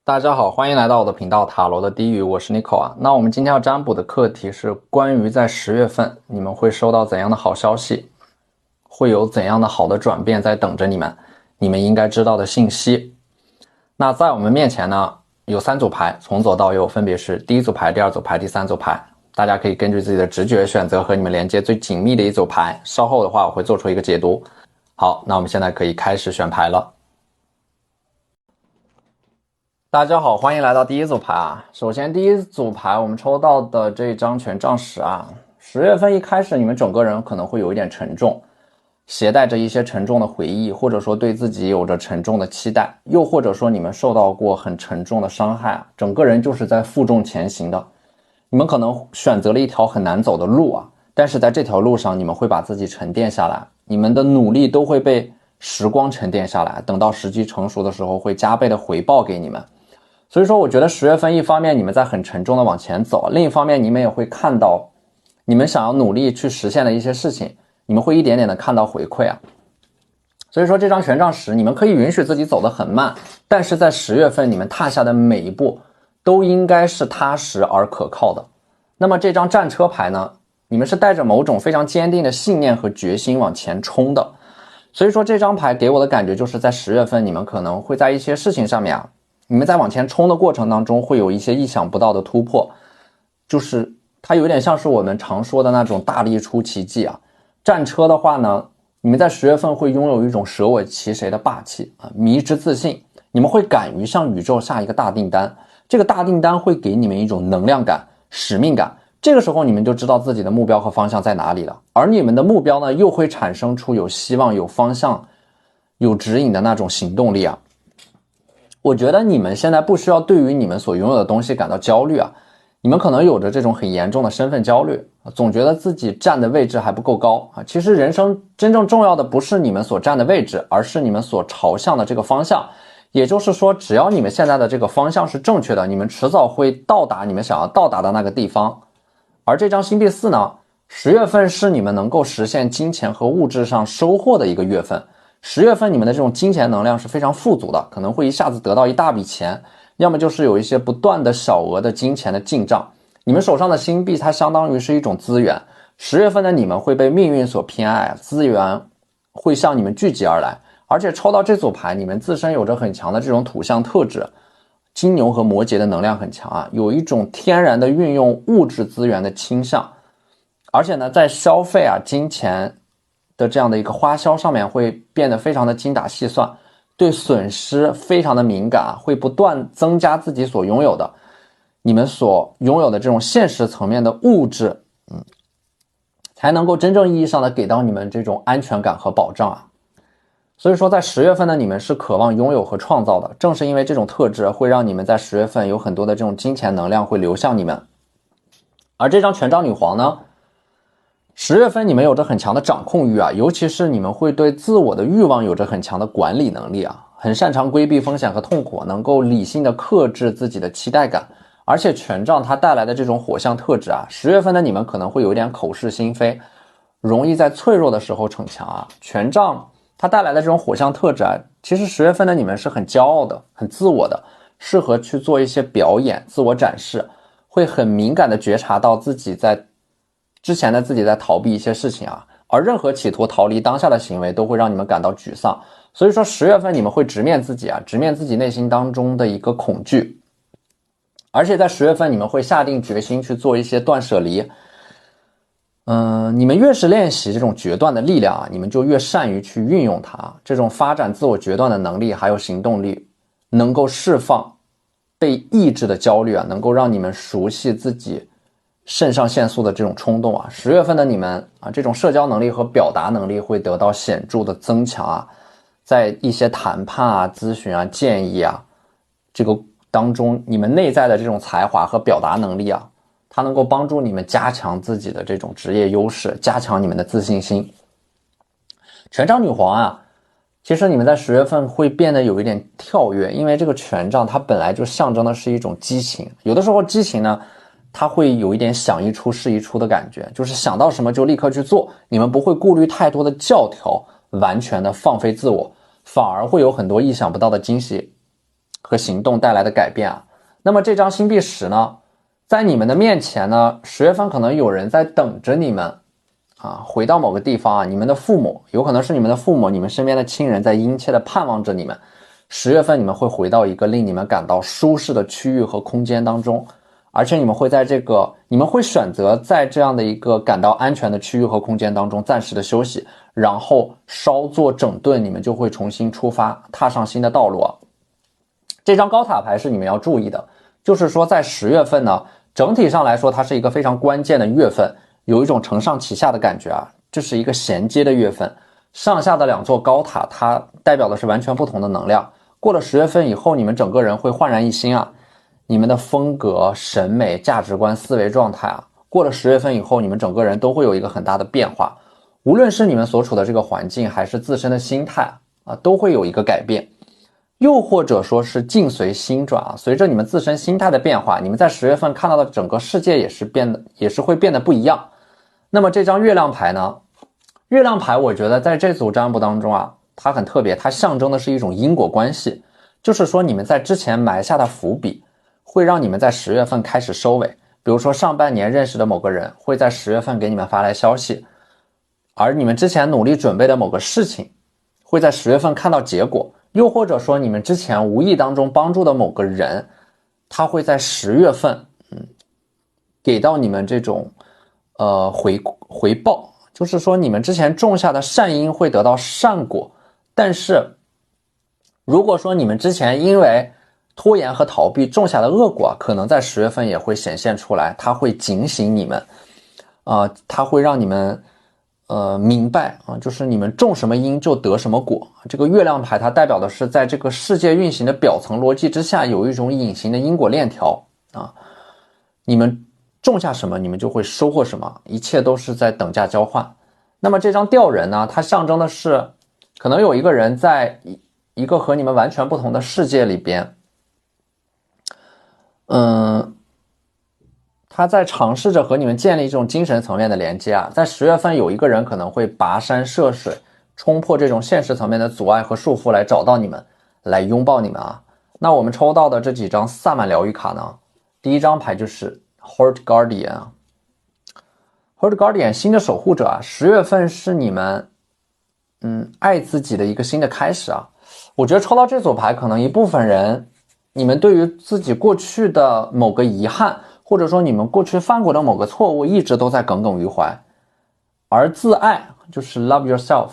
大家好，欢迎来到我的频道塔罗的低语，我是 Nico 啊。那我们今天要占卜的课题是关于在10月份你们会收到怎样的好消息，会有怎样的好的转变在等着你们，你们应该知道的信息。那在我们面前呢，有3组牌，从左到右分别是第一组牌、第二组牌、第3组牌，大家可以根据自己的直觉选择和你们连接最紧密的一组牌。稍后的话我会做出一个解读。好，那我们现在可以开始选牌了。大家好，欢迎来到第一组牌啊。首先第一组牌我们抽到的这张权杖10啊，10月份一开始你们整个人可能会有一点沉重，携带着一些沉重的回忆，或者说对自己有着沉重的期待，又或者说你们受到过很沉重的伤害啊，整个人就是在负重前行的。你们可能选择了一条很难走的路啊，但是在这条路上你们会把自己沉淀下来，你们的努力都会被时光沉淀下来，等到时机成熟的时候会加倍的回报给你们。所以说我觉得10月份一方面你们在很沉重的往前走，另一方面你们也会看到你们想要努力去实现的一些事情，你们会一点点的看到回馈啊。所以说这张权杖10，你们可以允许自己走得很慢，但是在10月份你们踏下的每一步都应该是踏实而可靠的。那么这张战车牌呢，你们是带着某种非常坚定的信念和决心往前冲的。所以说这张牌给我的感觉就是在10月份你们可能会在一些事情上面啊，你们在往前冲的过程当中会有一些意想不到的突破，就是它有点像是我们常说的那种大力出奇迹啊。战车的话呢，你们在10月份会拥有一种舍我其谁的霸气啊，迷之自信，你们会敢于向宇宙下一个大订单，这个大订单会给你们一种能量感、使命感，这个时候你们就知道自己的目标和方向在哪里了，而你们的目标呢又会产生出有希望、有方向、有指引的那种行动力啊。我觉得你们现在不需要对于你们所拥有的东西感到焦虑啊，你们可能有着这种很严重的身份焦虑，总觉得自己站的位置还不够高啊。其实人生真正重要的不是你们所站的位置，而是你们所朝向的这个方向。也就是说，只要你们现在的这个方向是正确的，你们迟早会到达你们想要到达的那个地方。而这张星币4呢，10月份是你们能够实现金钱和物质上收获的一个月份。10月份你们的这种金钱能量是非常富足的，可能会一下子得到一大笔钱，要么就是有一些不断的小额的金钱的进账。你们手上的星币它相当于是一种资源，10月份的你们会被命运所偏爱，资源会向你们聚集而来。而且抽到这组牌，你们自身有着很强的这种土象特质，金牛和摩羯的能量很强啊，有一种天然的运用物质资源的倾向，而且呢在消费啊、金钱的这样的一个花销上面会变得非常的精打细算，对损失非常的敏感，会不断增加自己所拥有的，你们所拥有的这种现实层面的物质，才能够真正意义上的给到你们这种安全感和保障啊。所以说在10月份的你们是渴望拥有和创造的，正是因为这种特质会让你们在10月份有很多的这种金钱能量会流向你们。而这张权杖女皇呢，10月份你们有着很强的掌控欲啊，尤其是你们会对自我的欲望有着很强的管理能力啊，很擅长规避风险和痛苦，能够理性的克制自己的期待感。而且权杖它带来的这种火象特质啊，10月份的你们可能会有点口是心非，容易在脆弱的时候逞强啊。权杖它带来的这种火象特质啊，其实10月份的你们是很骄傲的、很自我的，适合去做一些表演、自我展示，会很敏感的觉察到自己在之前的自己在逃避一些事情啊，而任何企图逃离当下的行为都会让你们感到沮丧。所以说10月份你们会直面自己啊，直面自己内心当中的一个恐惧，而且在10月份你们会下定决心去做一些断舍离。你们越是练习这种决断的力量啊，你们就越善于去运用它，这种发展自我决断的能力还有行动力，能够释放被抑制的焦虑啊，能够让你们熟悉自己肾上腺素的这种冲动啊。10月份的你们啊，这种社交能力和表达能力会得到显著的增强啊，在一些谈判啊、咨询啊、建议啊这个当中，你们内在的这种才华和表达能力啊，它能够帮助你们加强自己的这种职业优势，加强你们的自信心。权杖女皇啊，其实你们在10月份会变得有一点跳跃，因为这个权杖它本来就象征的是一种激情，有的时候激情呢它会有一点想一出是一出的感觉，就是想到什么就立刻去做，你们不会顾虑太多的教条，完全的放飞自我，反而会有很多意想不到的惊喜和行动带来的改变啊。那么这张星币10呢，在你们的面前呢，10月份可能有人在等着你们啊，回到某个地方啊，你们的父母，有可能是你们的父母，你们身边的亲人在殷切的盼望着你们。10月份你们会回到一个令你们感到舒适的区域和空间当中，而且你们会选择在这样的一个感到安全的区域和空间当中暂时的休息，然后稍作整顿，你们就会重新出发，踏上新的道路啊。这张高塔牌是你们要注意的，就是说在10月份呢，整体上来说它是一个非常关键的月份，有一种承上启下的感觉啊，这是一个衔接的月份，上下的2座高塔它代表的是完全不同的能量。过了10月份以后，你们整个人会焕然一新啊，你们的风格、审美、价值观、思维状态啊，过了10月份以后，你们整个人都会有一个很大的变化，无论是你们所处的这个环境，还是自身的心态啊，都会有一个改变。又或者说是境随心转啊，随着你们自身心态的变化，你们在10月份看到的整个世界也是会变得不一样。那么这张月亮牌呢？月亮牌我觉得在这组占卜当中啊，它很特别，它象征的是一种因果关系，就是说你们在之前埋下的伏笔，会让你们在10月份开始收尾。比如说上半年认识的某个人，会在10月份给你们发来消息，而你们之前努力准备的某个事情，会在10月份看到结果。又或者说你们之前无意当中帮助的某个人，他会在10月份给到你们这种回报，就是说你们之前种下的善因会得到善果。但是如果说你们之前因为拖延和逃避种下的恶果，可能在10月份也会显现出来，它会警醒你们它会让你们明白啊，就是你们种什么因就得什么果。这个月亮牌它代表的是在这个世界运行的表层逻辑之下，有一种隐形的因果链条啊，你们种下什么你们就会收获什么，一切都是在等价交换。那么这张吊人呢，它象征的是可能有一个人在一个和你们完全不同的世界里边，他在尝试着和你们建立这种精神层面的连接啊。在10月份有一个人可能会跋山涉水，冲破这种现实层面的阻碍和束缚来找到你们，来拥抱你们啊。那我们抽到的这几张萨满疗愈卡呢，第一张牌就是 Heart Guardian 啊。Heart Guardian 新的守护者啊，10月份是你们爱自己的一个新的开始啊。我觉得抽到这组牌，可能一部分人你们对于自己过去的某个遗憾，或者说你们过去犯过的某个错误，一直都在耿耿于怀。而自爱就是 love yourself，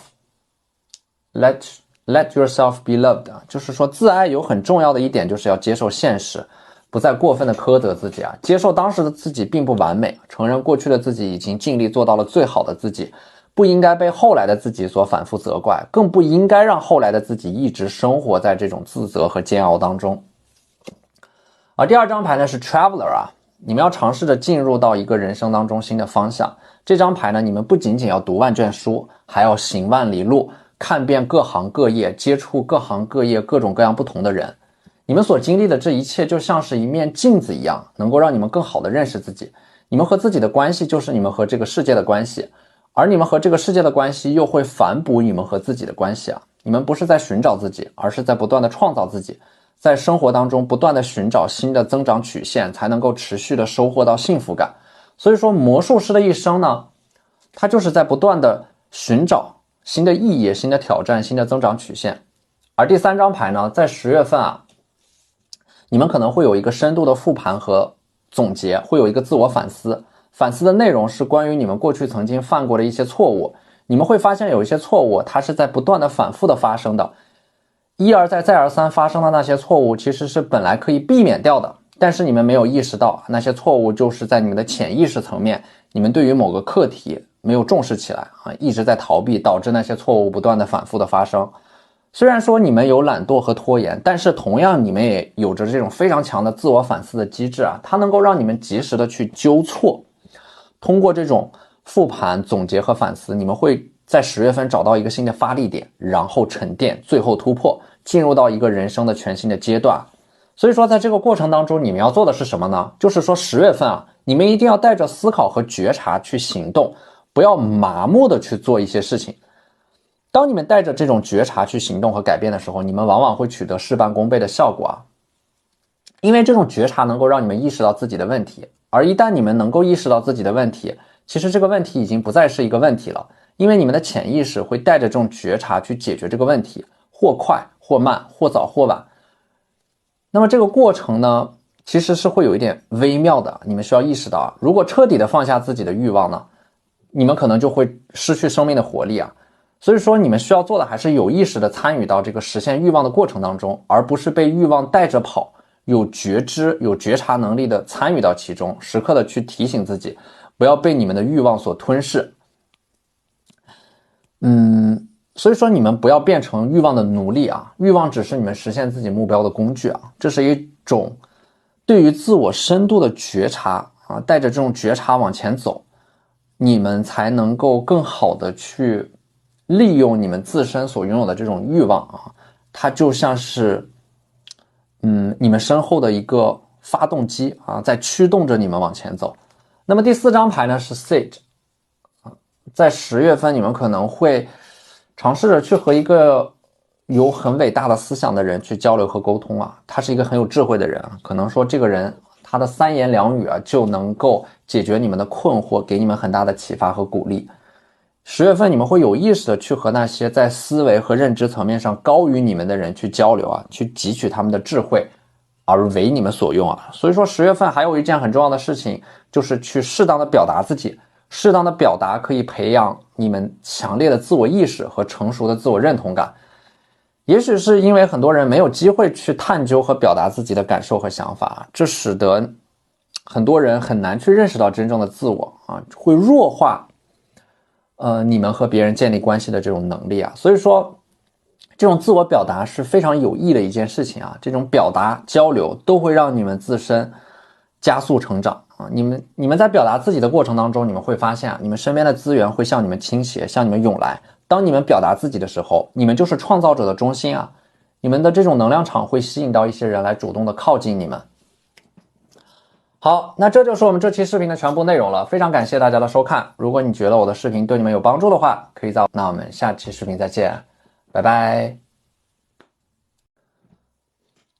let yourself be loved， 就是说自爱有很重要的一点，就是要接受现实，不再过分的苛责自己啊，接受当时的自己并不完美，承认过去的自己已经尽力做到了最好的自己，不应该被后来的自己所反复责怪，更不应该让后来的自己一直生活在这种自责和煎熬当中。而第二张牌呢是 Traveler 啊，你们要尝试着进入到一个人生当中新的方向。这张牌呢，你们不仅仅要读万卷书，还要行万里路，看遍各行各业，接触各行各业各种各样不同的人。你们所经历的这一切就像是一面镜子一样，能够让你们更好的认识自己。你们和自己的关系就是你们和这个世界的关系，而你们和这个世界的关系又会反哺你们和自己的关系啊。你们不是在寻找自己，而是在不断的创造自己，在生活当中不断的寻找新的增长曲线，才能够持续的收获到幸福感。所以说魔术师的一生呢，他就是在不断的寻找新的意义、新的挑战、新的增长曲线。而第三张牌呢，在10月份啊，你们可能会有一个深度的复盘和总结，会有一个自我反思。反思的内容是关于你们过去曾经犯过的一些错误，你们会发现有一些错误它是在不断的反复的发生的，一而再再而三发生的那些错误其实是本来可以避免掉的，但是你们没有意识到那些错误就是在你们的潜意识层面，你们对于某个课题没有重视起来啊，一直在逃避，导致那些错误不断的反复的发生。虽然说你们有懒惰和拖延，但是同样你们也有着这种非常强的自我反思的机制啊，它能够让你们及时的去纠错。通过这种复盘、总结和反思，你们会在10月份找到一个新的发力点，然后沉淀，最后突破，进入到一个人生的全新的阶段。所以说在这个过程当中，你们要做的是什么呢？就是说10月份啊，你们一定要带着思考和觉察去行动，不要麻木的去做一些事情。当你们带着这种觉察去行动和改变的时候，你们往往会取得事半功倍的效果啊。因为这种觉察能够让你们意识到自己的问题，而一旦你们能够意识到自己的问题，其实这个问题已经不再是一个问题了，因为你们的潜意识会带着这种觉察去解决这个问题，或快或慢，或早或晚。那么这个过程呢，其实是会有一点微妙的，你们需要意识到啊，如果彻底的放下自己的欲望呢，你们可能就会失去生命的活力啊。所以说你们需要做的还是有意识的参与到这个实现欲望的过程当中，而不是被欲望带着跑，有觉知有觉察能力的参与到其中，时刻的去提醒自己不要被你们的欲望所吞噬。所以说你们不要变成欲望的奴隶啊，欲望只是你们实现自己目标的工具啊，这是一种对于自我深度的觉察啊，带着这种觉察往前走，你们才能够更好的去利用你们自身所拥有的这种欲望啊，它就像是你们身后的一个发动机啊，在驱动着你们往前走。那么第4张牌呢是 Sage， 在10月份你们可能会尝试着去和一个有很伟大的思想的人去交流和沟通啊，他是一个很有智慧的人啊，可能说这个人他的3言2语啊就能够解决你们的困惑，给你们很大的启发和鼓励。10月份你们会有意识的去和那些在思维和认知层面上高于你们的人去交流啊，去汲取他们的智慧而为你们所用啊。所以说10月份还有一件很重要的事情，就是去适当的表达自己，适当的表达可以培养你们强烈的自我意识和成熟的自我认同感。也许是因为很多人没有机会去探究和表达自己的感受和想法，这使得很多人很难去认识到真正的自我啊，会弱化你们和别人建立关系的这种能力啊。所以说这种自我表达是非常有益的一件事情啊，这种表达交流都会让你们自身加速成长啊。你们在表达自己的过程当中，你们会发现啊，你们身边的资源会向你们倾斜，向你们涌来。当你们表达自己的时候，你们就是创造者的中心啊，你们的这种能量场会吸引到一些人来主动的靠近你们。好，那这就是我们这期视频的全部内容了，非常感谢大家的收看。如果你觉得我的视频对你们有帮助的话，可以那我们下期视频再见，拜拜。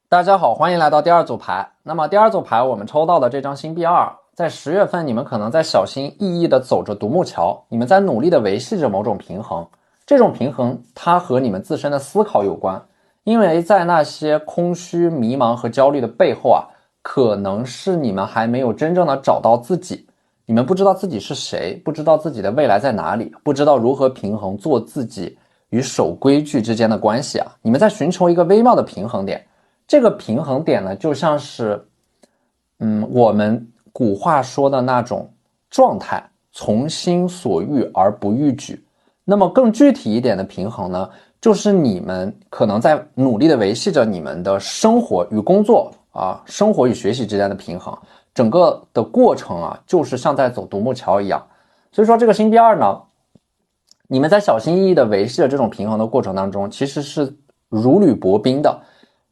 大家好，欢迎来到第2组牌。那么第2组牌我们抽到的这张星币2，在10月份你们可能在小心翼翼地走着独木桥，你们在努力地维系着某种平衡，这种平衡它和你们自身的思考有关，因为在那些空虚迷茫和焦虑的背后啊，可能是你们还没有真正的找到自己，你们不知道自己是谁，不知道自己的未来在哪里，不知道如何平衡做自己与守规矩之间的关系啊，你们在寻求一个微妙的平衡点。这个平衡点呢，就像是我们古话说的那种状态，从心所欲而不逾矩。那么更具体一点的平衡呢，就是你们可能在努力的维系着你们的生活与工作啊，生活与学习之间的平衡，整个的过程啊，就是像在走独木桥一样。所以说这个星币2呢，你们在小心翼翼的维系着这种平衡的过程当中，其实是如履薄冰的，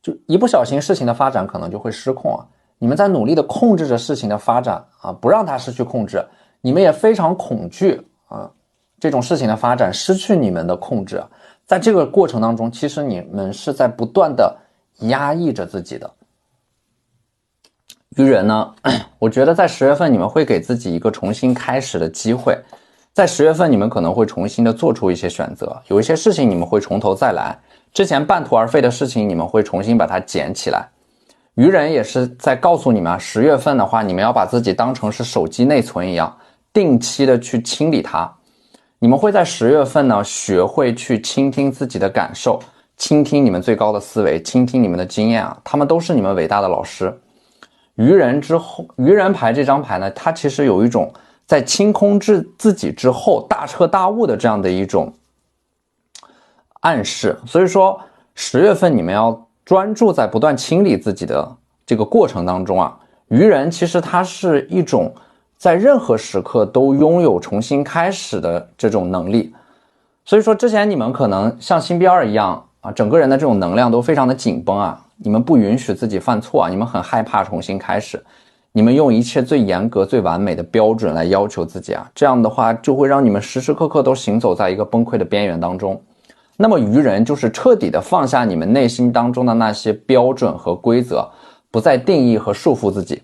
就一不小心事情的发展可能就会失控啊。你们在努力的控制着事情的发展啊，不让它失去控制，你们也非常恐惧啊，这种事情的发展失去你们的控制。在这个过程当中，其实你们是在不断的压抑着自己的。愚人呢，我觉得在10月份你们会给自己一个重新开始的机会，在10月份你们可能会重新的做出一些选择，有一些事情你们会从头再来，之前半途而废的事情你们会重新把它捡起来。愚人也是在告诉你们啊，10月份的话，你们要把自己当成是手机内存一样，定期的去清理它。你们会在10月份呢，学会去倾听自己的感受，倾听你们最高的思维，倾听你们的经验啊，他们都是你们伟大的老师。愚人牌这张牌呢，它其实有一种在清空自己之后大彻大悟的这样的一种暗示。所以说10月份你们要专注在不断清理自己的这个过程当中啊，愚人其实它是一种在任何时刻都拥有重新开始的这种能力。所以说之前你们可能像星币2一样啊，整个人的这种能量都非常的紧绷啊，你们不允许自己犯错啊，你们很害怕重新开始，你们用一切最严格最完美的标准来要求自己啊，这样的话就会让你们时时刻刻都行走在一个崩溃的边缘当中。那么愚人就是彻底的放下你们内心当中的那些标准和规则，不再定义和束缚自己，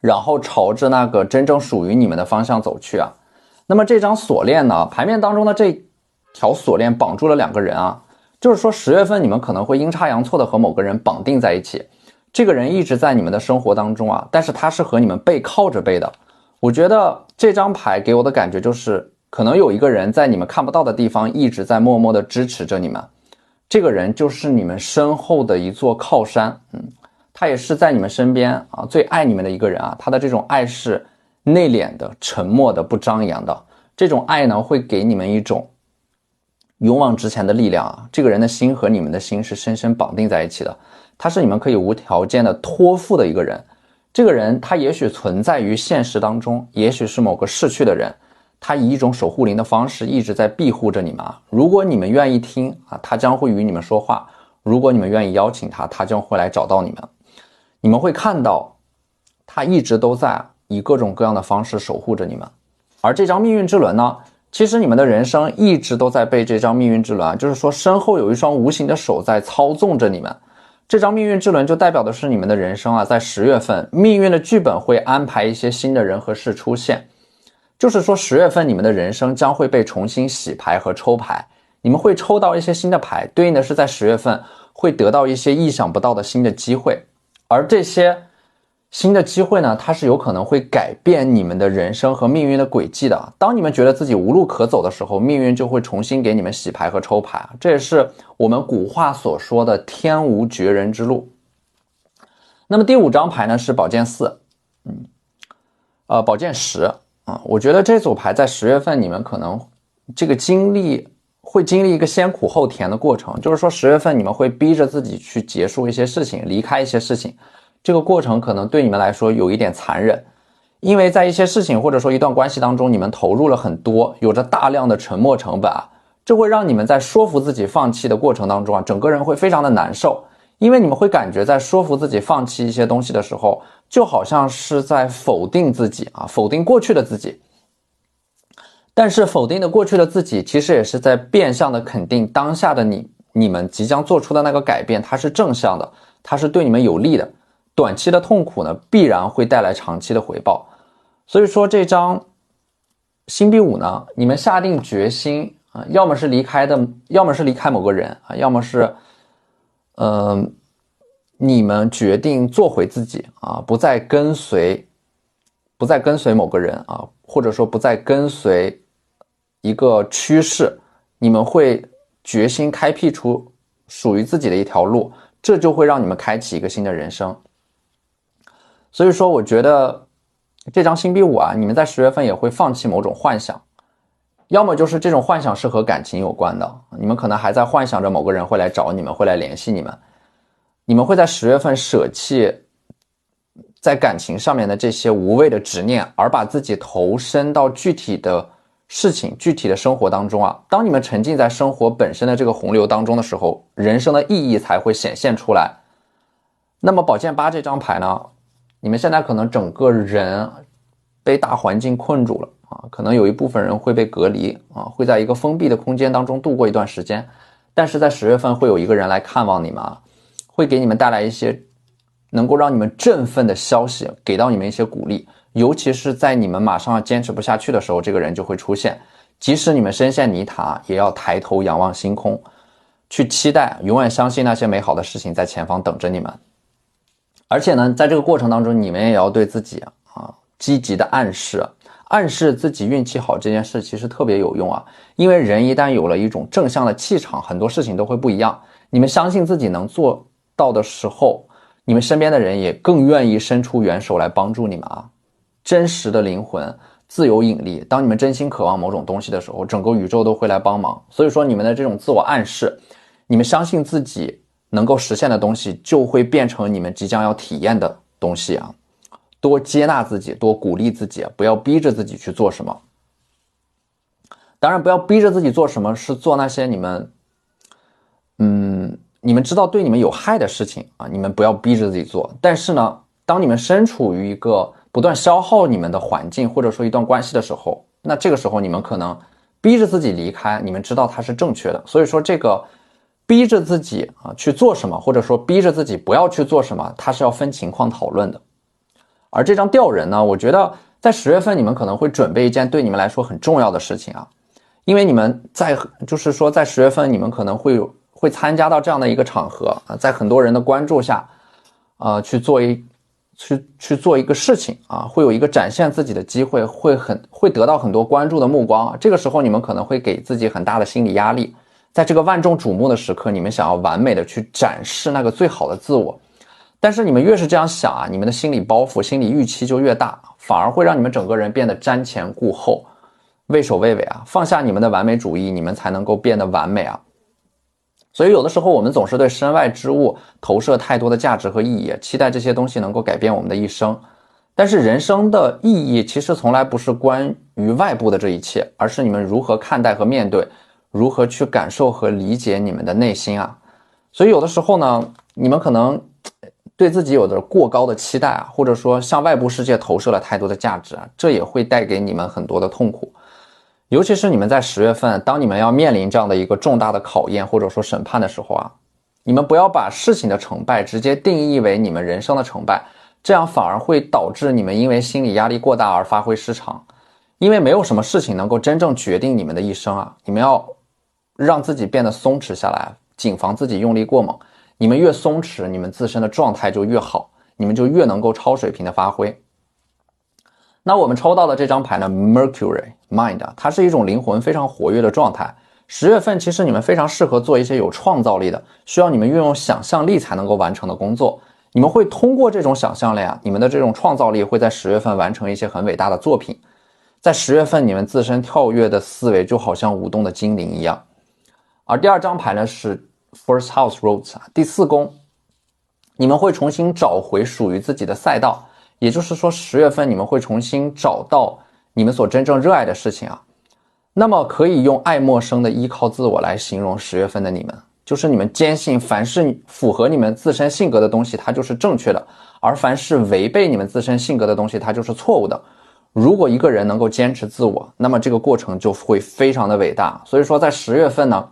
然后朝着那个真正属于你们的方向走去啊。那么这张锁链呢，牌面当中的这条锁链绑住了2个人啊，就是说10月份你们可能会阴差阳错的和某个人绑定在一起，这个人一直在你们的生活当中啊，但是他是和你们背靠着背的。我觉得这张牌给我的感觉就是，可能有一个人在你们看不到的地方一直在默默的支持着你们，这个人就是你们身后的一座靠山。他也是在你们身边啊最爱你们的一个人啊，他的这种爱是内敛的、沉默的、不张扬的，这种爱呢会给你们一种勇往直前的力量啊。这个人的心和你们的心是深深绑定在一起的，他是你们可以无条件的托付的一个人。这个人他也许存在于现实当中，也许是某个逝去的人，他以一种守护灵的方式一直在庇护着你们啊。如果你们愿意听啊，他将会与你们说话；如果你们愿意邀请他，他将会来找到你们。你们会看到他一直都在以各种各样的方式守护着你们。而这张命运之轮呢，其实你们的人生一直都在被这张命运之轮就是说身后有一双无形的手在操纵着你们。这张命运之轮就代表的是你们的人生啊，在10月份命运的剧本会安排一些新的人和事出现，就是说10月份你们的人生将会被重新洗牌和抽牌，你们会抽到一些新的牌，对应的是在10月份会得到一些意想不到的新的机会。而这些新的机会呢，它是有可能会改变你们的人生和命运的轨迹的。当你们觉得自己无路可走的时候，命运就会重新给你们洗牌和抽牌，这也是我们古话所说的天无绝人之路。那么第5张牌呢是宝剑4，宝剑10啊。我觉得这组牌在10月份你们可能这个会经历一个先苦后甜的过程，就是说10月份你们会逼着自己去结束一些事情，离开一些事情，这个过程可能对你们来说有一点残忍，因为在一些事情或者说一段关系当中，你们投入了很多，有着大量的沉没成本啊，这会让你们在说服自己放弃的过程当中啊，整个人会非常的难受，因为你们会感觉在说服自己放弃一些东西的时候，就好像是在否定自己啊，否定过去的自己。但是否定的过去的自己，其实也是在变相的肯定当下的你们即将做出的那个改变，它是正向的，它是对你们有利的。短期的痛苦呢，必然会带来长期的回报。所以说这张星币5呢，你们下定决心啊，要么是离开某个人啊，要么是你们决定做回自己啊，不再跟随某个人啊，或者说不再跟随一个趋势，你们会决心开辟出属于自己的一条路，这就会让你们开启一个新的人生。所以说我觉得这张星币5啊，你们在10月份也会放弃某种幻想，要么就是这种幻想是和感情有关的，你们可能还在幻想着某个人会来找你们，会来联系你们，你们会在10月份舍弃在感情上面的这些无谓的执念，而把自己投身到具体的事情、具体的生活当中啊。当你们沉浸在生活本身的这个洪流当中的时候，人生的意义才会显现出来。那么宝剑8这张牌呢，你们现在可能整个人被大环境困住了啊，可能有一部分人会被隔离啊，会在一个封闭的空间当中度过一段时间，但是在10月份会有一个人来看望你们啊，会给你们带来一些能够让你们振奋的消息，给到你们一些鼓励，尤其是在你们马上要坚持不下去的时候，这个人就会出现。即使你们深陷泥潭，也要抬头仰望星空，去期待，永远相信那些美好的事情在前方等着你们。而且呢，在这个过程当中，你们也要对自己积极的暗示自己运气好，这件事其实特别有用啊。因为人一旦有了一种正向的气场，很多事情都会不一样。你们相信自己能做到的时候，你们身边的人也更愿意伸出援手来帮助你们啊。真实的灵魂自有引力，当你们真心渴望某种东西的时候，整个宇宙都会来帮忙。所以说你们的这种自我暗示，你们相信自己能够实现的东西，就会变成你们即将要体验的东西啊。多接纳自己，多鼓励自己，不要逼着自己去做什么。当然不要逼着自己做什么，是做那些你们知道对你们有害的事情啊，你们不要逼着自己做。但是呢，当你们身处于一个不断消耗你们的环境，或者说一段关系的时候，那这个时候你们可能逼着自己离开，你们知道它是正确的。所以说这个逼着自己去做什么，或者说逼着自己不要去做什么，它是要分情况讨论的。而这张吊人呢，我觉得在10月份你们可能会准备一件对你们来说很重要的事情啊，因为你们就是说在10月份你们可能会参加到这样的一个场合啊，在很多人的关注下去做一个事情啊，会有一个展现自己的机会，会得到很多关注的目光啊。这个时候你们可能会给自己很大的心理压力，在这个万众瞩目的时刻，你们想要完美的去展示那个最好的自我。但是你们越是这样想啊，你们的心理包袱、心理预期就越大，反而会让你们整个人变得瞻前顾后、畏首畏尾啊。放下你们的完美主义，你们才能够变得完美啊。所以有的时候我们总是对身外之物投射太多的价值和意义，期待这些东西能够改变我们的一生。但是人生的意义其实从来不是关于外部的这一切，而是你们如何看待和面对，如何去感受和理解你们的内心啊。所以有的时候呢，你们可能对自己有着过高的期待啊，或者说向外部世界投射了太多的价值啊，这也会带给你们很多的痛苦。尤其是你们在10月份，当你们要面临这样的一个重大的考验或者说审判的时候啊，你们不要把事情的成败直接定义为你们人生的成败，这样反而会导致你们因为心理压力过大而发挥失常。因为没有什么事情能够真正决定你们的一生啊，你们要让自己变得松弛下来，谨防自己用力过猛。你们越松弛，你们自身的状态就越好，你们就越能够超水平的发挥。那我们抽到的这张牌呢 Mercury Mind， 它是一种灵魂非常活跃的状态。10月份其实你们非常适合做一些有创造力的，需要你们运用想象力才能够完成的工作。你们会通过这种想象力啊，你们的这种创造力会在10月份完成一些很伟大的作品。在10月份你们自身跳跃的思维就好像舞动的精灵一样。而第二张牌呢是 First House Roots， 第4宫，你们会重新找回属于自己的赛道。也就是说10月份你们会重新找到你们所真正热爱的事情啊。那么可以用爱默生的依靠自我来形容10月份的你们，就是你们坚信凡是符合你们自身性格的东西它就是正确的，而凡是违背你们自身性格的东西它就是错误的。如果一个人能够坚持自我，那么这个过程就会非常的伟大。所以说在10月份呢，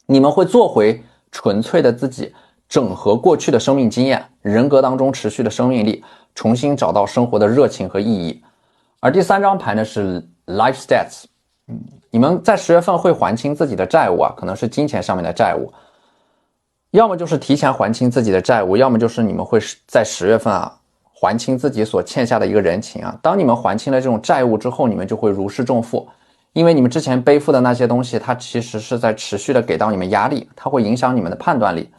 你们会做回纯粹的自己，整合过去的生命经验，人格当中持续的生命力，重新找到生活的热情和意义。而第3张牌呢是 Life Stats， 你们在10月份会还清自己的债务啊，可能是金钱上面的债务，要么就是提前还清自己的债务，要么就是你们会在10月份啊还清自己所欠下的一个人情啊。当你们还清了这种债务之后，你们就会如释重负，因为你们之前背负的那些东西，它其实是在持续的给到你们压力，它会影响你们的判断力。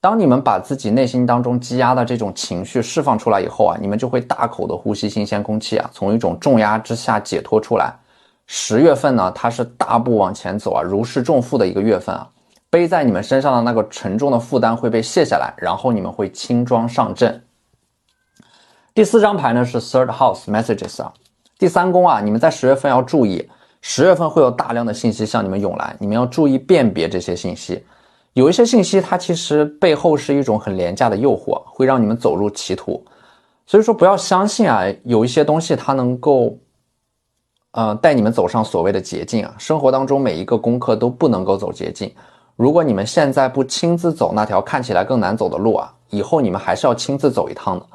当你们把自己内心当中积压的这种情绪释放出来以后啊，你们就会大口的呼吸新鲜空气啊，从一种重压之下解脱出来。10月份呢，它是大步往前走啊，如释重负的一个月份啊，背在你们身上的那个沉重的负担会被卸下来，然后你们会轻装上阵。第4张牌呢是 Third House Messages 啊，第3宫啊，你们在10月份要注意，10月份会有大量的信息向你们涌来，你们要注意辨别这些信息。有一些信息它其实背后是一种很廉价的诱惑，会让你们走入歧途。所以说不要相信啊，有一些东西它能够带你们走上所谓的捷径啊。生活当中每一个功课都不能够走捷径，如果你们现在不亲自走那条看起来更难走的路啊，以后你们还是要亲自走一趟的。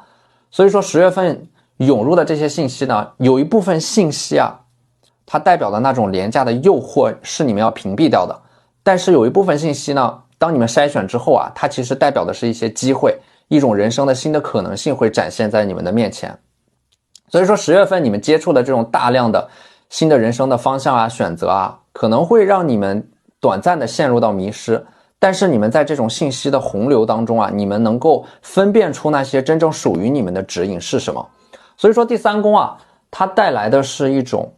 所以说10月份涌入的这些信息呢，有一部分信息啊，它代表的那种廉价的诱惑是你们要屏蔽掉的，但是有一部分信息呢，当你们筛选之后啊，它其实代表的是一些机会，一种人生的新的可能性会展现在你们的面前。所以说10月份你们接触的这种大量的新的人生的方向啊、选择啊，可能会让你们短暂的陷入到迷失，但是你们在这种信息的洪流当中啊，你们能够分辨出那些真正属于你们的指引是什么。所以说第3宫啊，它带来的是一种，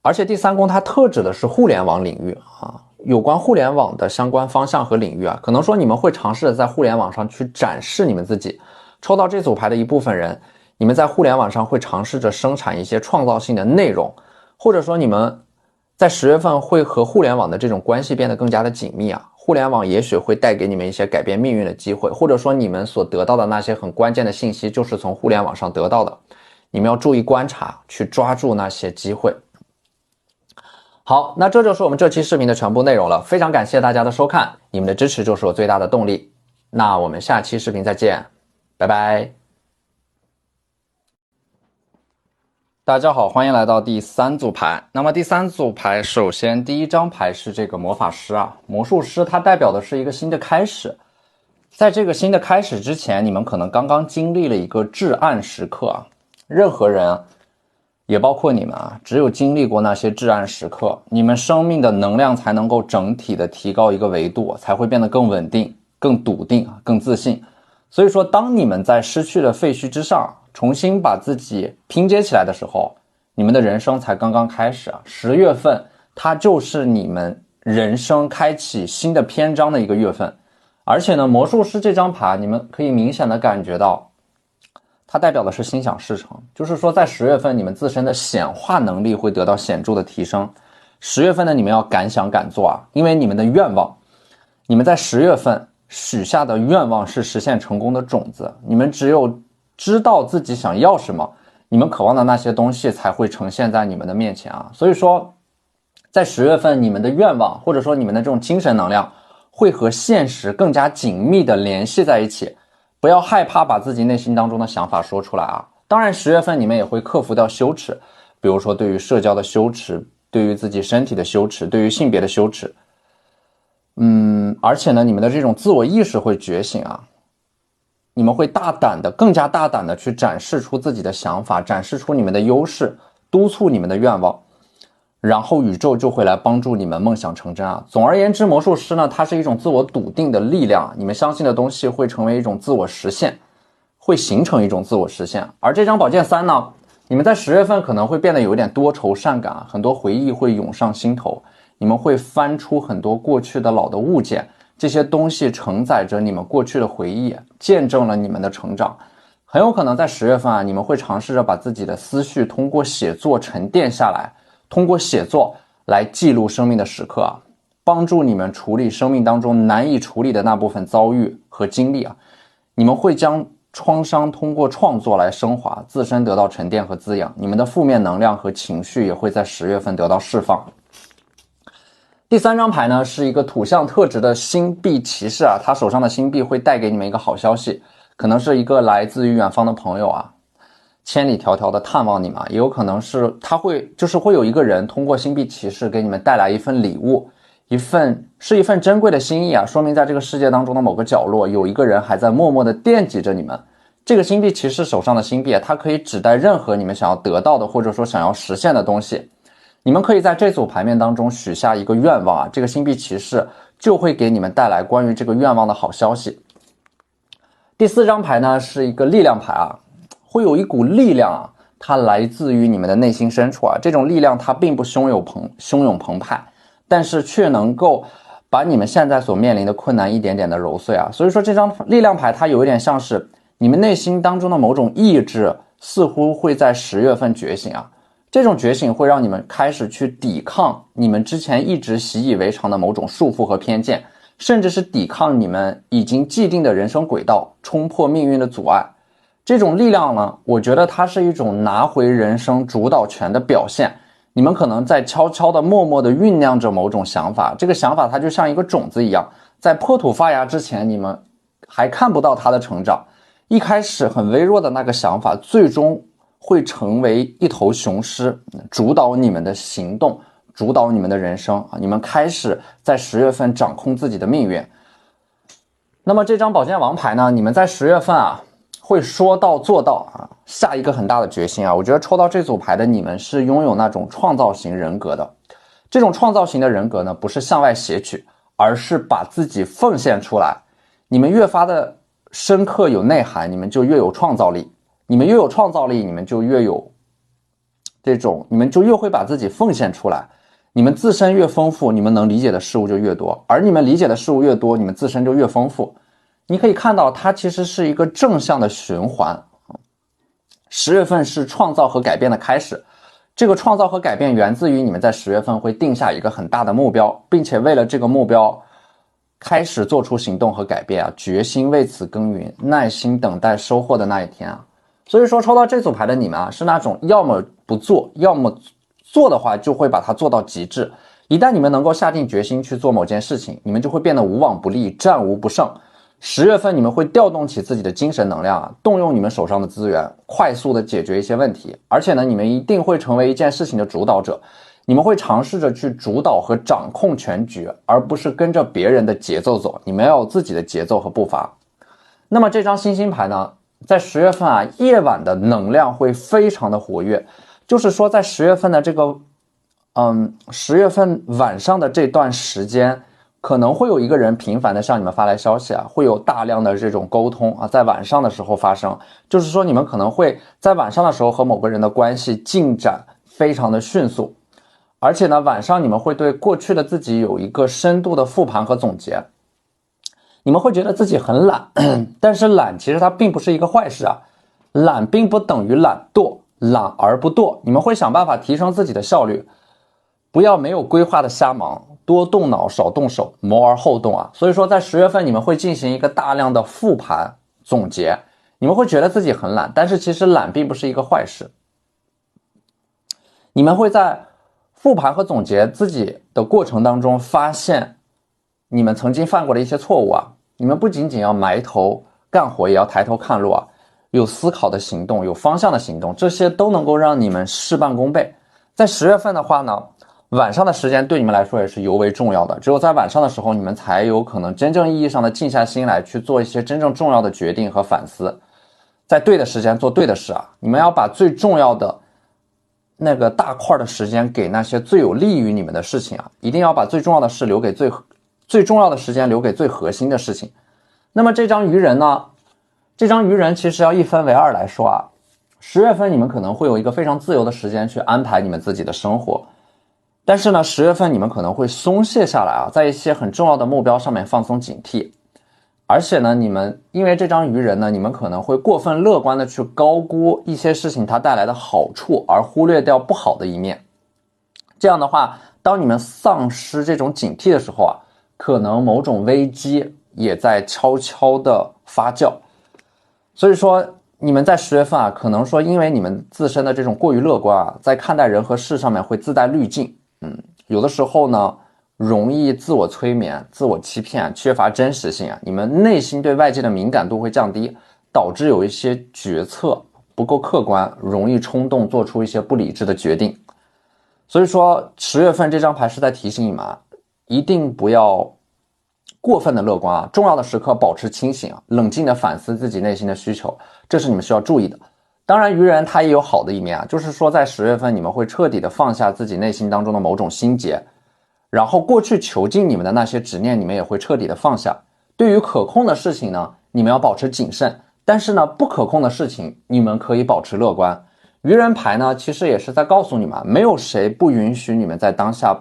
而且第3宫它特指的是互联网领域啊，有关互联网的相关方向和领域啊，可能说你们会尝试着在互联网上去展示你们自己。抽到这组牌的一部分人，你们在互联网上会尝试着生产一些创造性的内容，或者说你们在10月份会和互联网的这种关系变得更加的紧密啊。互联网也许会带给你们一些改变命运的机会，或者说你们所得到的那些很关键的信息就是从互联网上得到的，你们要注意观察，去抓住那些机会。好，那这就是我们这期视频的全部内容了，非常感谢大家的收看，你们的支持就是我最大的动力。那我们下期视频再见，拜拜。大家好，欢迎来到第3组牌。那么第3组牌，首先第一张牌是这个魔法师啊，魔术师，它代表的是一个新的开始。在这个新的开始之前，你们可能刚刚经历了一个至暗时刻啊。任何人，也包括你们啊，只有经历过那些至暗时刻，你们生命的能量才能够整体的提高一个维度，才会变得更稳定、更笃定、更自信。所以说，当你们在失去了废墟之上，重新把自己拼接起来的时候，你们的人生才刚刚开始啊。10月份，它就是你们人生开启新的篇章的一个月份。而且呢，魔术师这张牌，你们可以明显的感觉到，它代表的是心想事成，就是说在10月份，你们自身的显化能力会得到显著的提升。10月份呢，你们要敢想敢做啊，因为你们的愿望，你们在10月份许下的愿望是实现成功的种子。你们只有知道自己想要什么，你们渴望的那些东西才会呈现在你们的面前啊。所以说，在10月份，你们的愿望或者说你们的这种精神能量，会和现实更加紧密的联系在一起，不要害怕把自己内心当中的想法说出来啊。当然10月份你们也会克服掉羞耻，比如说对于社交的羞耻，对于自己身体的羞耻，对于性别的羞耻。而且呢，你们的这种自我意识会觉醒啊，你们会更加大胆的去展示出自己的想法，展示出你们的优势，督促你们的愿望。然后宇宙就会来帮助你们梦想成真啊！总而言之，魔术师呢，它是一种自我笃定的力量，你们相信的东西会成为一种自我实现，会形成一种自我实现。而这张宝剑3呢，你们在10月份可能会变得有一点多愁善感，很多回忆会涌上心头，你们会翻出很多过去的老的物件，这些东西承载着你们过去的回忆，见证了你们的成长。很有可能在10月份啊，你们会尝试着把自己的思绪通过写作沉淀下来，通过写作来记录生命的时刻啊，帮助你们处理生命当中难以处理的那部分遭遇和经历啊。你们会将创伤通过创作来升华，自身得到沉淀和滋养，你们的负面能量和情绪也会在10月份得到释放。第3张牌呢，是一个土象特质的星币骑士啊，他手上的星币会带给你们一个好消息，可能是一个来自于远方的朋友啊，千里迢迢的探望你们，也有可能是会有一个人通过星币骑士给你们带来一份礼物，一份珍贵的心意啊，说明在这个世界当中的某个角落，有一个人还在默默的惦记着你们。这个星币骑士手上的星币啊，它可以指代任何你们想要得到的，或者说想要实现的东西。你们可以在这组牌面当中许下一个愿望啊，这个星币骑士就会给你们带来关于这个愿望的好消息。第4张牌呢，是一个力量牌啊，会有一股力量啊，它来自于你们的内心深处啊，这种力量它并不汹涌澎湃，但是却能够把你们现在所面临的困难一点点的揉碎啊。所以说这张力量牌它有一点像是你们内心当中的某种意志似乎会在10月份觉醒啊，这种觉醒会让你们开始去抵抗你们之前一直习以为常的某种束缚和偏见，甚至是抵抗你们已经既定的人生轨道，冲破命运的阻碍。这种力量呢，我觉得它是一种拿回人生主导权的表现。你们可能在悄悄的默默的酝酿着某种想法，这个想法它就像一个种子一样，在破土发芽之前，你们还看不到它的成长。一开始很微弱的那个想法，最终会成为一头雄狮，主导你们的行动，主导你们的人生啊！你们开始在10月份掌控自己的命运。那么这张宝剑王牌呢，你们在10月份啊，会说到做到啊，下一个很大的决心啊！我觉得抽到这组牌的你们是拥有那种创造型人格的。这种创造型的人格呢，不是向外撷取，而是把自己奉献出来。你们越发的深刻有内涵，你们就越有创造力。你们越有创造力，你们就越有你们就越会把自己奉献出来。你们自身越丰富，你们能理解的事物就越多，而你们理解的事物越多，你们自身就越丰富。你可以看到它其实是一个正向的循环。10月份是创造和改变的开始，这个创造和改变源自于你们在10月份会定下一个很大的目标，并且为了这个目标开始做出行动和改变啊，决心为此耕耘，耐心等待收获的那一天啊。所以说抽到这组牌的你们啊，是那种要么不做，要么做的话，就会把它做到极致。一旦你们能够下定决心去做某件事情，你们就会变得无往不利，战无不胜。10月份你们会调动起自己的精神能量啊，动用你们手上的资源，快速的解决一些问题。而且呢，你们一定会成为一件事情的主导者，你们会尝试着去主导和掌控全局，而不是跟着别人的节奏走。你们要有自己的节奏和步伐。那么这张星星牌呢，在10月份啊，夜晚的能量会非常的活跃，就是说在10月份的这个10月份晚上的这段时间，可能会有一个人频繁的向你们发来消息啊，会有大量的这种沟通啊，在晚上的时候发生，就是说你们可能会在晚上的时候和某个人的关系进展非常的迅速，而且呢，晚上你们会对过去的自己有一个深度的复盘和总结，你们会觉得自己很懒，但是懒其实它并不是一个坏事啊，懒并不等于懒惰，懒而不惰，你们会想办法提升自己的效率。不要没有规划的瞎忙，多动脑少动手，谋而后动啊。所以说在10月份你们会进行一个大量的复盘总结，你们会觉得自己很懒，但是其实懒并不是一个坏事。你们会在复盘和总结自己的过程当中发现你们曾经犯过的一些错误啊，你们不仅仅要埋头干活，也要抬头看路啊，有思考的行动，有方向的行动，这些都能够让你们事半功倍。在10月份的话呢，晚上的时间对你们来说也是尤为重要的，只有在晚上的时候，你们才有可能真正意义上的静下心来去做一些真正重要的决定和反思，在对的时间做对的事啊！你们要把最重要的那个大块的时间给那些最有利于你们的事情啊，一定要把最重要的事留给最重要的时间留给最核心的事情。那么这张愚人呢？这张愚人其实要一分为二来说啊，10月份你们可能会有一个非常自由的时间去安排你们自己的生活。但是呢，10月份你们可能会松懈下来啊，在一些很重要的目标上面放松警惕，而且呢，你们因为这张愚人呢，你们可能会过分乐观的去高估一些事情它带来的好处，而忽略掉不好的一面。这样的话，当你们丧失这种警惕的时候啊，可能某种危机也在悄悄的发酵。所以说，你们在10月份啊，可能说因为你们自身的这种过于乐观啊，在看待人和事上面会自带滤镜。有的时候呢，容易自我催眠、自我欺骗，缺乏真实性啊。你们内心对外界的敏感度会降低，导致有一些决策不够客观，容易冲动做出一些不理智的决定。所以说10月份这张牌是在提醒你们啊，一定不要过分的乐观啊，重要的时刻保持清醒啊，冷静的反思自己内心的需求，这是你们需要注意的。当然愚人他也有好的一面啊，就是说在10月份你们会彻底的放下自己内心当中的某种心结，然后过去囚禁你们的那些执念你们也会彻底的放下。对于可控的事情呢，你们要保持谨慎，但是呢不可控的事情你们可以保持乐观。愚人牌呢其实也是在告诉你们，没有谁不允许你们在当下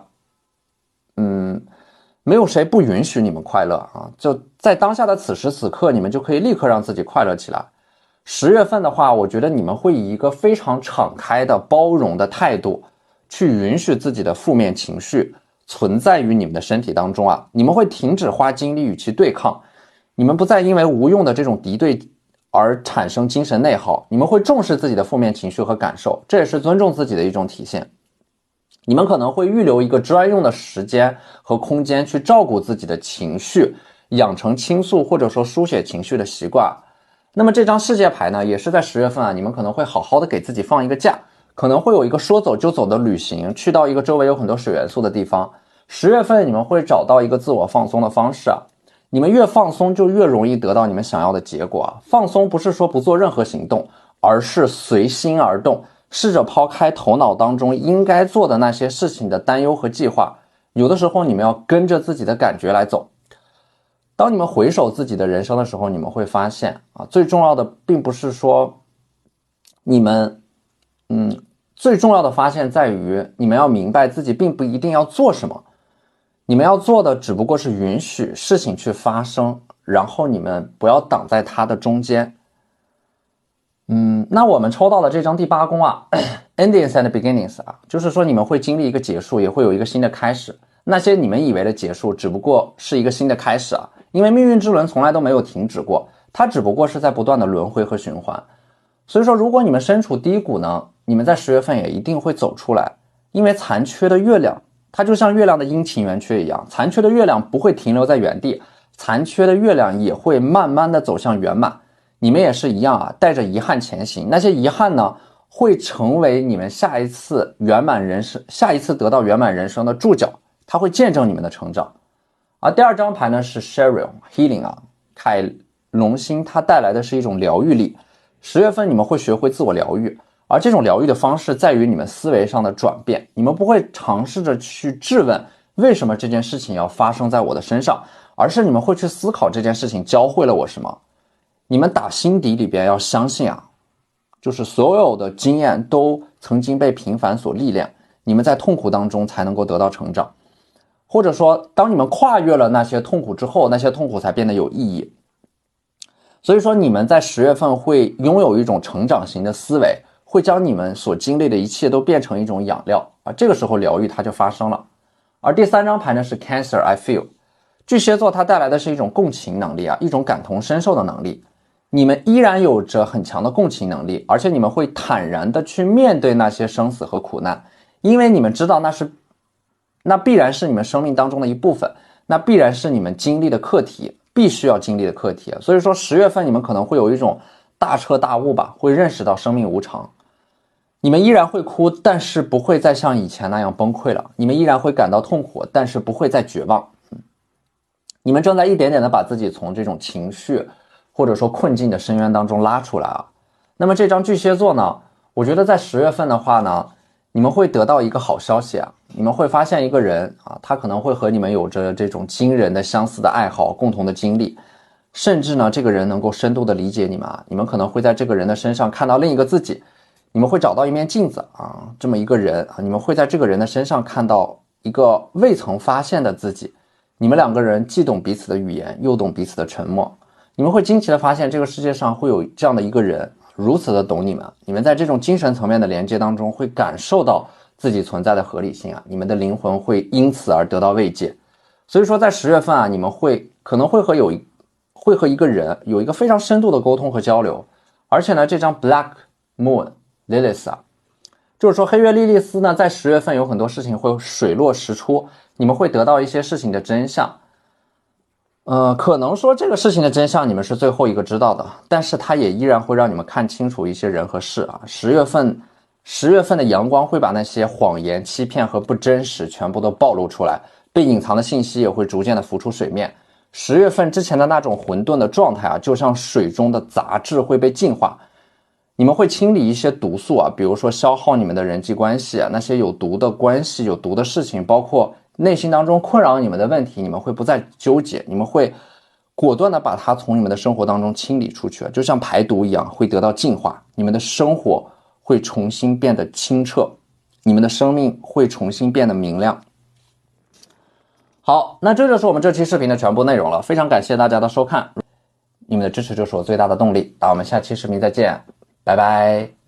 没有谁不允许你们快乐啊！就在当下的此时此刻，你们就可以立刻让自己快乐起来。10月份的话，我觉得你们会以一个非常敞开的包容的态度去允许自己的负面情绪存在于你们的身体当中啊！你们会停止花精力与其对抗，你们不再因为无用的这种敌对而产生精神内耗，你们会重视自己的负面情绪和感受，这也是尊重自己的一种体现。你们可能会预留一个专用的时间和空间去照顾自己的情绪，养成倾诉或者说书写情绪的习惯。那么这张世界牌呢，也是在10月份啊，你们可能会好好的给自己放一个假，可能会有一个说走就走的旅行，去到一个周围有很多水元素的地方。10月份你们会找到一个自我放松的方式啊，你们越放松就越容易得到你们想要的结果啊。放松不是说不做任何行动，而是随心而动，试着抛开头脑当中应该做的那些事情的担忧和计划，有的时候你们要跟着自己的感觉来走。当你们回首自己的人生的时候，你们会发现啊，最重要的并不是说你们最重要的发现在于你们要明白自己并不一定要做什么，你们要做的只不过是允许事情去发生，然后你们不要挡在它的中间。那我们抽到了这张第8宫啊，Endings and Beginnings 啊，就是说你们会经历一个结束，也会有一个新的开始。那些你们以为的结束，只不过是一个新的开始啊，因为命运之轮从来都没有停止过，它只不过是在不断的轮回和循环。所以说，如果你们身处低谷呢，你们在10月份也一定会走出来，因为残缺的月亮，它就像月亮的阴晴圆缺一样，残缺的月亮不会停留在原地，残缺的月亮也会慢慢的走向圆满。你们也是一样啊，带着遗憾前行，那些遗憾呢，会成为你们下一次得到圆满人生的注脚，它会见证你们的成长。而第二张牌呢是 Cheryl Healing 啊，凯龙星，它带来的是一种疗愈力。10月份你们会学会自我疗愈，而这种疗愈的方式在于你们思维上的转变，你们不会尝试着去质问为什么这件事情要发生在我的身上，而是你们会去思考这件事情教会了我什么。你们打心底里边要相信啊，就是所有的经验都曾经被平凡所历练，你们在痛苦当中才能够得到成长，或者说当你们跨越了那些痛苦之后，那些痛苦才变得有意义。所以说你们在10月份会拥有一种成长型的思维，会将你们所经历的一切都变成一种养料，而这个时候疗愈它就发生了。而第三张牌呢是 Cancer I Feel， 巨蟹座它带来的是一种共情能力啊，一种感同身受的能力。你们依然有着很强的共情能力，而且你们会坦然的去面对那些生死和苦难，因为你们知道那必然是你们生命当中的一部分，那必然是你们经历的课题，必须要经历的课题。所以说10月份你们可能会有一种大彻大悟吧，会认识到生命无常。你们依然会哭，但是不会再像以前那样崩溃了，你们依然会感到痛苦，但是不会再绝望。你们正在一点点的把自己从这种情绪或者说困境的深渊当中拉出来啊。那么这张巨蟹座呢，我觉得在10月份的话呢，你们会得到一个好消息啊，你们会发现一个人啊，他可能会和你们有着这种惊人的相似的爱好，共同的经历，甚至呢这个人能够深度的理解你们啊，你们可能会在这个人的身上看到另一个自己，你们会找到一面镜子啊，这么一个人啊，你们会在这个人的身上看到一个未曾发现的自己，你们两个人既懂彼此的语言，又懂彼此的沉默。你们会惊奇的发现这个世界上会有这样的一个人，如此的懂你们，你们在这种精神层面的连接当中会感受到自己存在的合理性啊，你们的灵魂会因此而得到慰藉。所以说在10月份啊，你们可能会和一个人有一个非常深度的沟通和交流。而且呢，这张 Black Moon Lilith 啊，就是说黑月莉莉丝呢，在10月份有很多事情会水落石出，你们会得到一些事情的真相。可能说这个事情的真相你们是最后一个知道的，但是它也依然会让你们看清楚一些人和事啊。10月份的阳光会把那些谎言、欺骗和不真实全部都暴露出来，被隐藏的信息也会逐渐的浮出水面。10月份之前的那种混沌的状态啊，就像水中的杂质会被净化，你们会清理一些毒素啊，比如说消耗你们的人际关系啊，那些有毒的关系、有毒的事情，包括内心当中困扰你们的问题，你们会不再纠结，你们会果断的把它从你们的生活当中清理出去，就像排毒一样，会得到净化，你们的生活会重新变得清澈，你们的生命会重新变得明亮。好，那这就是我们这期视频的全部内容了，非常感谢大家的收看，你们的支持就是我最大的动力，那我们下期视频再见，拜拜。